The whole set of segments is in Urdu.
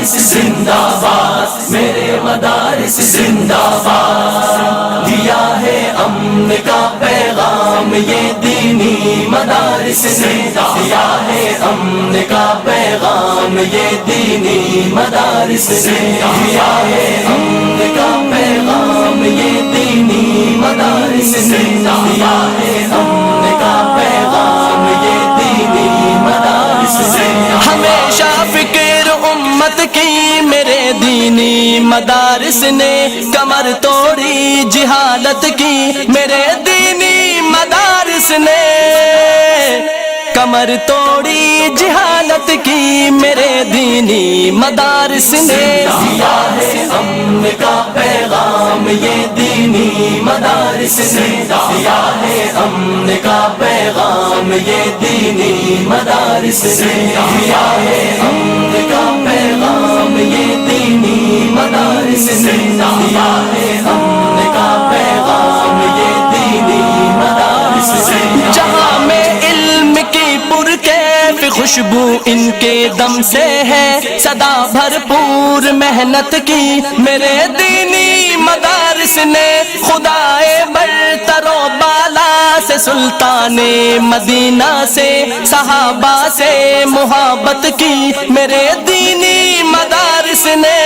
مدارس زندہ باد، میرے مدارس زندہ باد، دیا ہے امن کا پیغام یہ دینی مدارس نے، دیا ہے امن کا پیغام یہ دینی مدارس نے، دیا ہے امن کا پیغام یہ دینی مدارس نے، دیا ہے امن کا پیغام یہ دینی مدارس نے۔ ہمیشہ فکر امت کی میرے دینی مدارس نے، کمر توڑی جہالت کی میرے دینی مدارس نے، کمر توڑی جہالت کی میرے دینی مدارس نے، دیا ہے امن کا پیغام یہ دینی مدارس نے، دیا ہے امن کا پیغام یہ دینی مدارس نے، دیا ہے امن کا پیغام یہ دینی مدارس نے، دیا ہے امن کا پیغام یہ دینی مدارس نے۔ جہاں میں علم کی پرکیف خوشبو ان کے دم سے ہے، صدا بھرپور محنت کی میرے دینی مدارس نے، خدائے برتر و بالا سے سلطان مدینہ سے صحابہ سے محبت کی میرے دینی مدارس نے،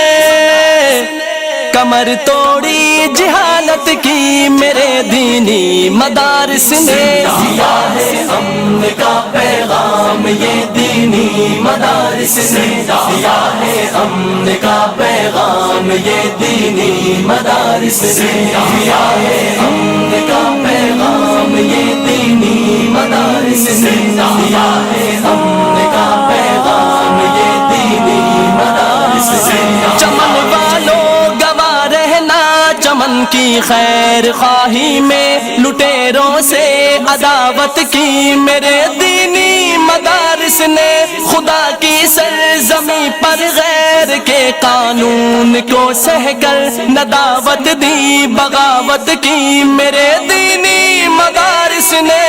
کمر توڑی جہالت کی میرے دینی مدارس نے، دیا ہے امن کا پیغام یہ دینی مدارس نے، دیا ہے امن کا پیغام یہ دینی مدارس نے، دیا ہے امن کا پیغام یہ دینی مدارس نے، دیا ہے امن کا پیغام یہ دینی مدارس نے۔ چمن والوں گواہ رہنا چمن کی خیر خواہی میں، لٹیروں سے عداوت کی میرے دینی مدارس نے، خدا کی سرزمین پر غیر کے قانون کو سہ کر نداوت دی بغاوت کی میرے دینی مدارس نے،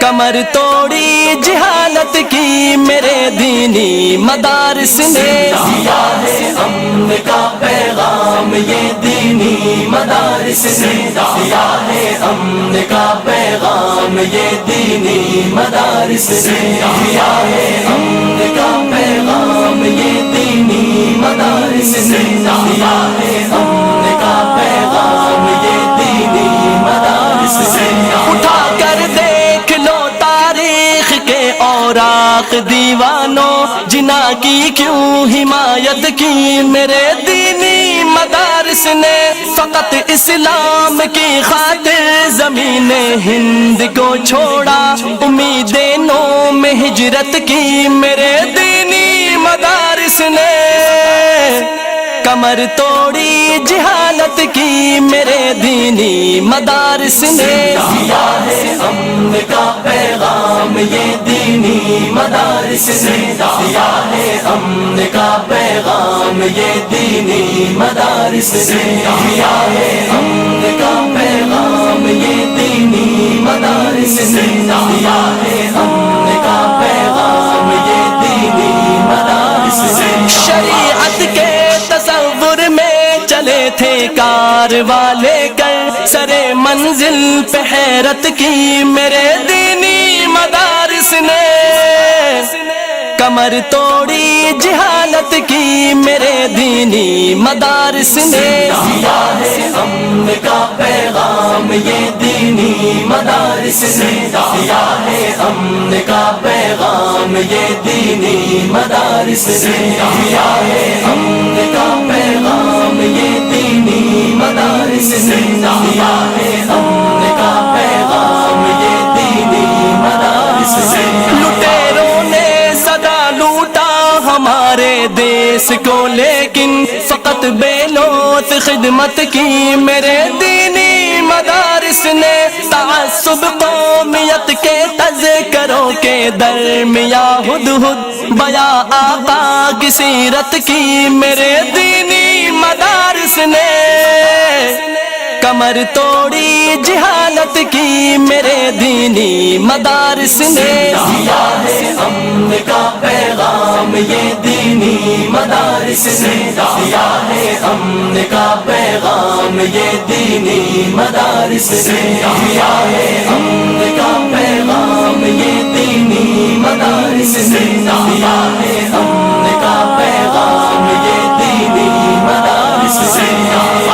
کمر توڑی جہالت کی میرے دینی مدارس نے، دیا ہے امن کا پیغام یہ دینی مدارس نے، دیا ہے امن کا پیغام یہ دینی مدارس نے، دیا ہے امن کا پیغام یہ دینی مدارس نے، دیا ہے امن کا پیغام یہ دینی مدارس نے۔ اٹھا کر دیکھ لو تاریخ کے اوراق دیوانوں، جنا کی کیوں حمایت کی میرے دینی مدارس نے، فقط اسلام کی خاطر زمین ہند کو چھوڑا، امیدیں نو میں ہجرت کی میرے دینی مدارس نے، کمر توڑی جہالت کی میرے دینی مدارس نے، دیا ہے امن کا پیغام یہ دینی مدارس نے، دیا ہے امن کا پیغام یہ دینی مدارس نے، دیا ہے امن کا پیغام یہ دینی مدارس نے، دیا ہے امن کا پیغام یہ دینی مدارس نے۔ شریعت کے تصور میں چلے تھے کارواں لے کر، سرے منزل پہ حیرت کی میرے دینی مدارس نے، کمر توڑی جہالت کی میرے دینی مدارس نے، دیا ہے امن کا پیغام یہ دینی مدارس نے، دیا ہے امن کا پیغام یہ دینی مدارس نے، دیا ہے امن کا پیغام یہ دینی مدارس نے، دیا ہے امن کا پیغام یہ دینی مدارس نے۔ لٹیروں نے صدا لوٹا ہمارے دیس کو، لیکن فقط بے لوث خدمت کی میرے دینی مدارس نے، تعصب قومیت کے تذکروں کے درمیاں ہدہد بیاں آقا کی سیرت کی میرے دینی مدارس نے، کمر توڑی جہالت کی میرے دینی مدارس نے دیا ہے امن کا پیغام یہ دینی مدارس نے دیا ہے امن کا پیغام یہ دینی مدارس نے دیا ہے امن کا پیغام